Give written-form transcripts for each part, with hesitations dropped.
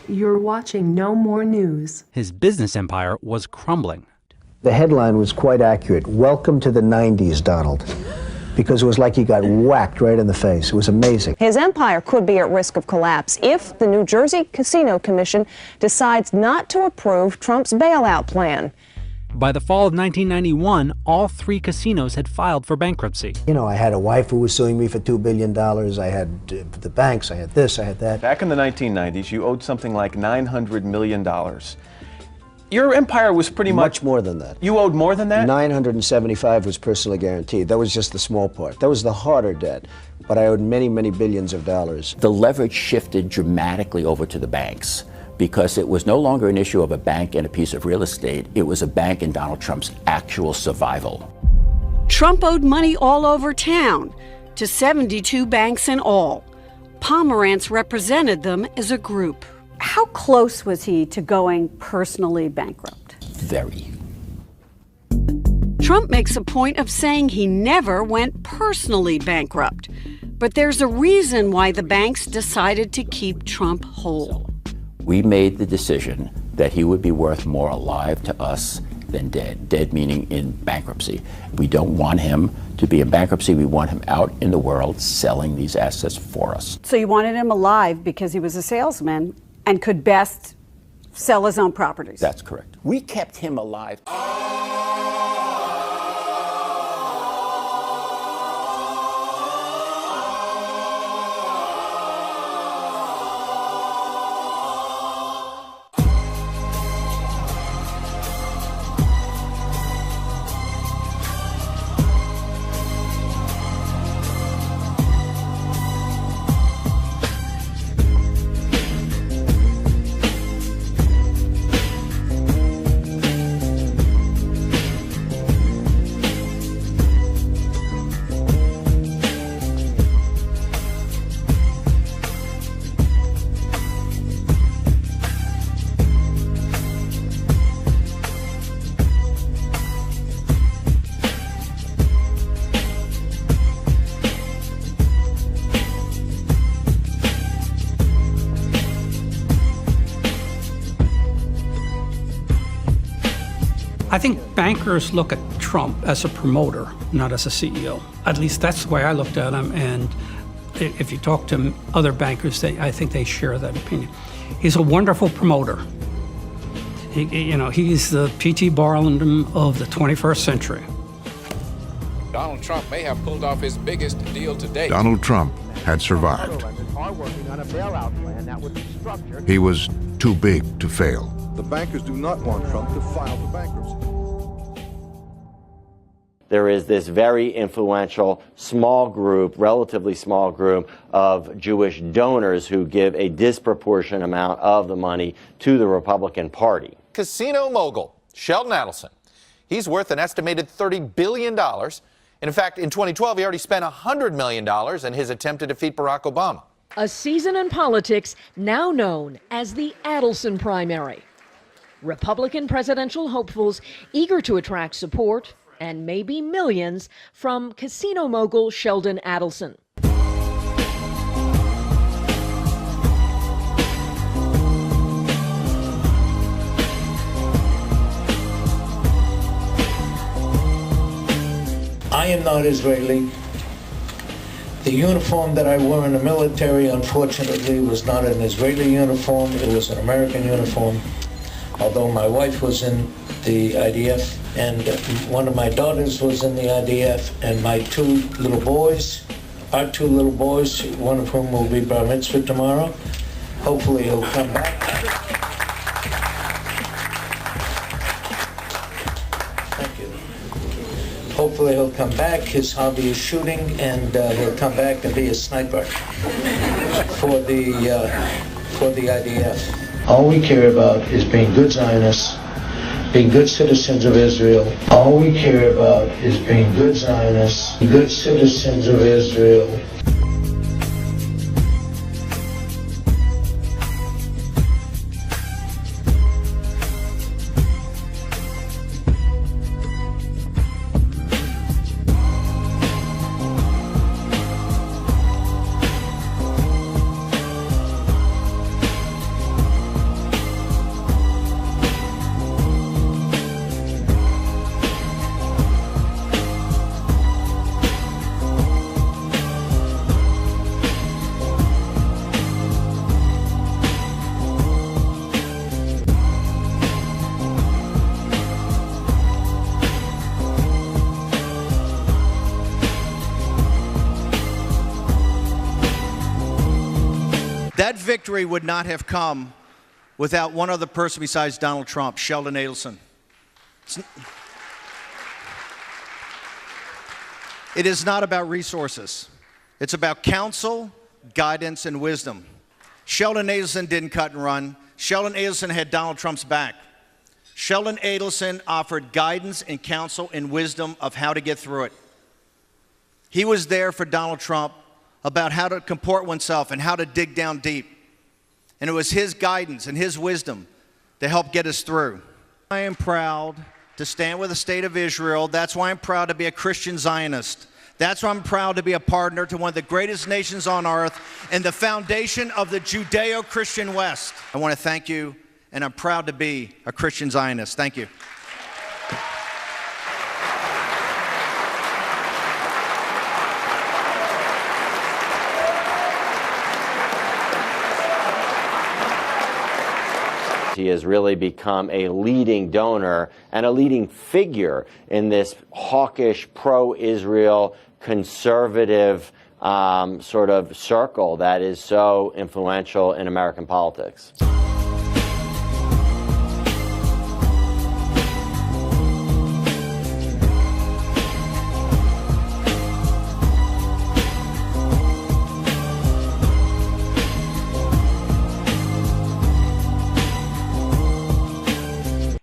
You're watching No More News. His business empire was crumbling. The headline was quite accurate. Welcome to the 90s, Donald. Because it was like he got whacked right in the face. It was amazing. His empire could be at risk of collapse if the New Jersey Casino Commission decides not to approve Trump's bailout plan. By the fall of 1991, all 3 casinos had filed for bankruptcy. You know, I had a wife who was suing me for $2 billion. I had the banks, I had this, I had that. Back in the 1990s, you owed something like $900 million. Your empire was pretty much more than that. You owed more than that? 975 was personally guaranteed. That was just the small part. That was the harder debt. But I owed many, many billions of dollars. The leverage shifted dramatically over to the banks because it was no longer an issue of a bank and a piece of real estate. It was a bank in Donald Trump's actual survival. Trump owed money all over town to 72 banks in all. Pomerantz represented them as a group. How close was he to going personally bankrupt? Very. Trump makes a point of saying he never went personally bankrupt. But there's a reason why the banks decided to keep Trump whole. We made the decision that he would be worth more alive to us than dead. Dead meaning in bankruptcy. We don't want him to be in bankruptcy. We want him out in the world selling these assets for us. So you wanted him alive because he was a salesman and could best sell his own properties. That's correct. We kept him alive. I think bankers look at Trump as a promoter, not as a CEO. At least that's the way I looked at him, and if you talk to other bankers, I think they share that opinion. He's a wonderful promoter. He's the P.T. Barnum of the 21st century. Donald Trump may have pulled off his biggest deal to date. Donald Trump had survived. He was too big to fail. The bankers do not want Trump to file for bankruptcy. There is this very influential small group, relatively small group of Jewish donors who give a disproportionate amount of the money to the Republican Party. Casino mogul Sheldon Adelson. He's worth an estimated $30 billion. And in fact, in 2012, he already spent $100 million in his attempt to defeat Barack Obama. A season in politics now known as the Adelson primary. Republican presidential hopefuls eager to attract support and maybe millions from casino mogul Sheldon Adelson. I am not Israeli. The uniform that I wore in the military, unfortunately, was not an Israeli uniform. It was an American uniform. Although my wife was in the IDF, and one of my daughters was in the IDF, and my two little boys, our two little boys, one of whom will be bar mitzvah tomorrow. Hopefully he'll come back. Thank you. Hopefully he'll come back. His hobby is shooting, and he'll come back and be a sniper for the IDF. All we care about is being good Zionists, being good citizens of Israel. All we care about is being good Zionists, good citizens of Israel. That victory would not have come without one other person besides Donald Trump, Sheldon Adelson. It is not about resources. It's about counsel, guidance, and wisdom. Sheldon Adelson didn't cut and run. Sheldon Adelson had Donald Trump's back. Sheldon Adelson offered guidance and counsel and wisdom of how to get through it. He was there for Donald Trump about how to comport oneself and how to dig down deep. And it was his guidance and his wisdom to help get us through. I am proud to stand with the state of Israel. That's why I'm proud to be a Christian Zionist. That's why I'm proud to be a partner to one of the greatest nations on earth and the foundation of the Judeo-Christian West. I want to thank you, and I'm proud to be a Christian Zionist. Thank you. He has really become a leading donor and a leading figure in this hawkish, pro-Israel, conservative sort of circle that is so influential in American politics.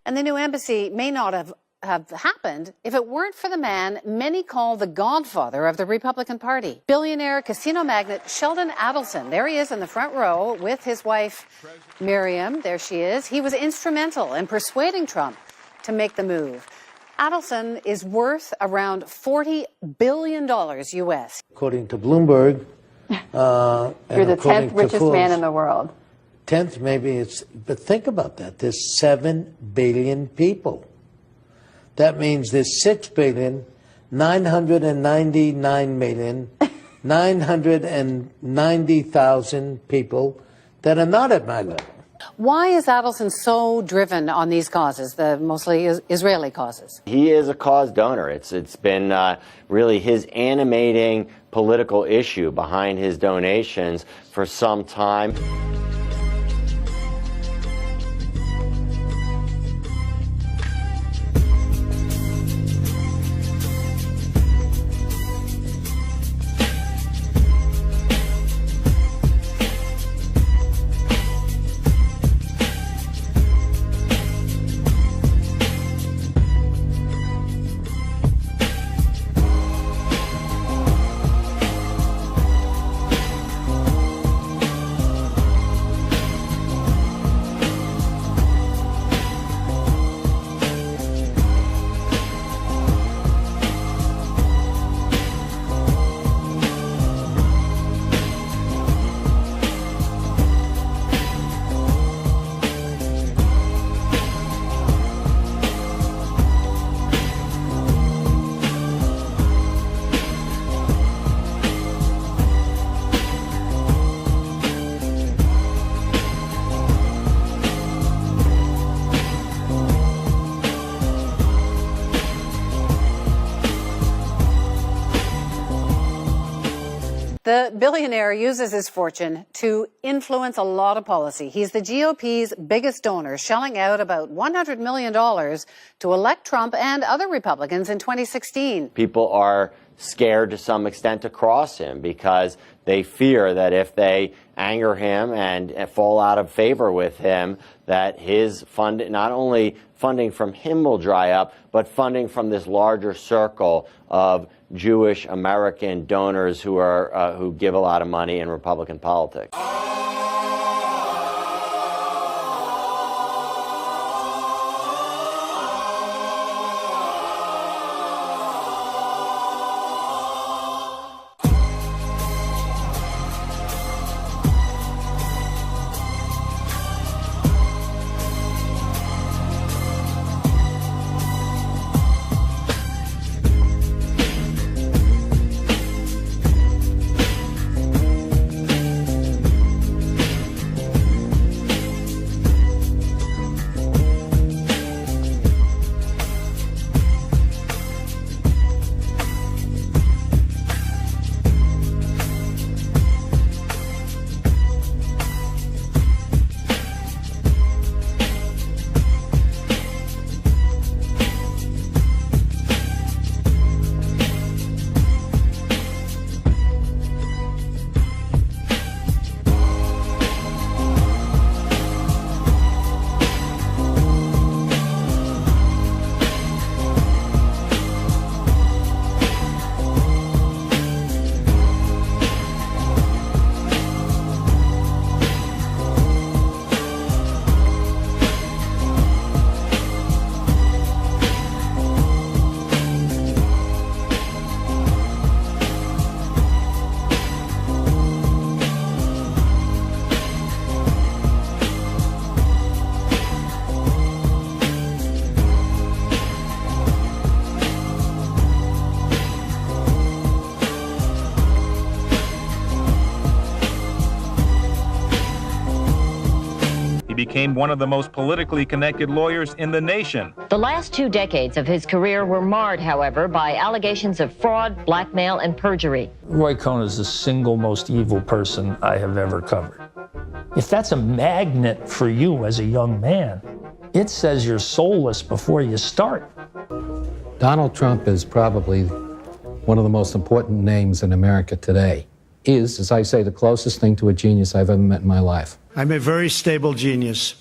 And the new embassy may not have happened if it weren't for the man many call the godfather of the Republican Party. Billionaire casino magnate Sheldon Adelson. There he is in the front row with his wife, Miriam. There she is. He was instrumental in persuading Trump to make the move. Adelson is worth around $40 billion U.S. According to Bloomberg. You're the 10th richest man in the world. 10th, maybe but think about that. There's 7 billion people. That means there's 6,999,990,000 people that are not at my level. Why is Adelson so driven on these causes, the mostly Israeli causes? He is a cause donor. It's been really his animating political issue behind his donations for some time. The billionaire uses his fortune to influence a lot of policy. He's the GOP's biggest donor, shelling out about $100 million to elect Trump and other Republicans in 2016. People are scared to some extent to cross him because they fear that if they anger him and fall out of favor with him, that his not only funding from him will dry up, but funding from this larger circle of Jewish American donors who give a lot of money in Republican politics. became one of the most politically connected lawyers in the nation. The last 2 decades of his career were marred, however, by allegations of fraud, blackmail, and perjury. Roy Cohn is the single most evil person I have ever covered. If that's a magnet for you as a young man, it says you're soulless before you start. Donald Trump is probably one of the most important names in America today. Is, as I say, the closest thing to a genius I've ever met in my life. I'm a very stable genius.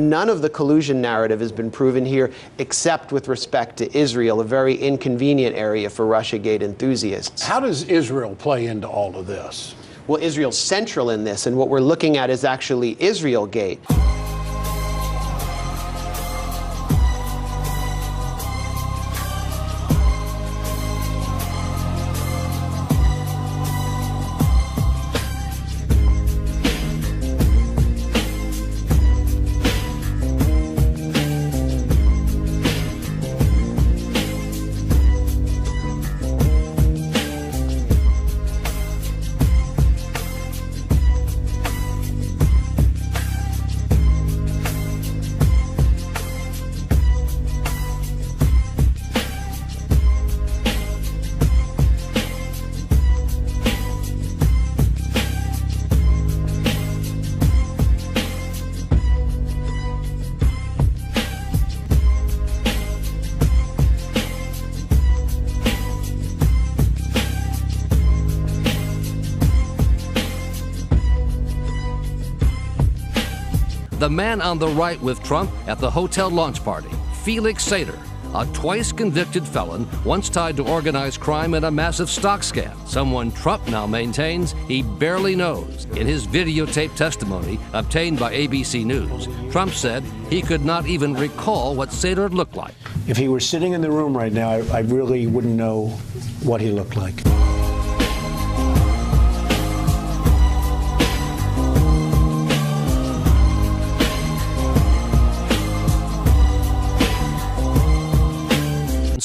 None of the collusion narrative has been proven here except with respect to Israel, a very inconvenient area for Russiagate enthusiasts. How does Israel play into all of this? Well, Israel's central in this, and what we're looking at is actually Israelgate. The man on the right with Trump at the hotel launch party, Felix Sater, a twice-convicted felon once tied to organized crime in a massive stock scam, someone Trump now maintains he barely knows. In his videotaped testimony obtained by ABC News, Trump said he could not even recall what Sater looked like. If he were sitting in the room right now, I really wouldn't know what he looked like.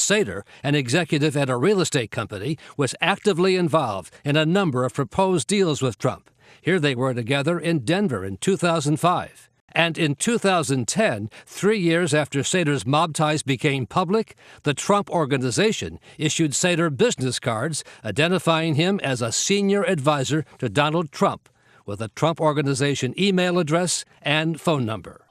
Sater, an executive at a real estate company, was actively involved in a number of proposed deals with Trump. Here they were together in Denver in 2005. And in 2010, 3 years after Sater's mob ties became public, the Trump Organization issued Sater business cards identifying him as a senior advisor to Donald Trump, with a Trump Organization email address and phone number.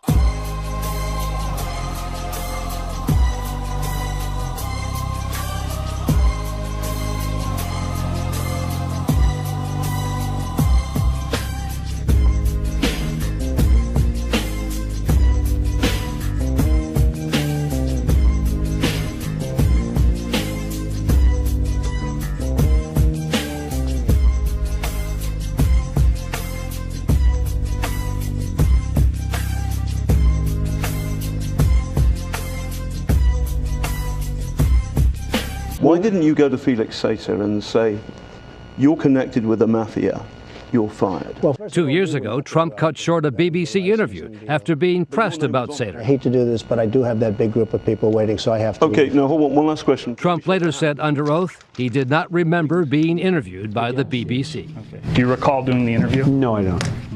Why didn't you go to Felix Sater and say, you're connected with the mafia, you're fired? Well, 2 years ago, Trump cut short a BBC interview after being pressed about Sater. I hate to do this, but I do have that big group of people waiting, so I have to Okay, leave. now hold on, one last question. Trump later said under oath he did not remember being interviewed by the BBC. Do you recall doing the interview? No, I don't.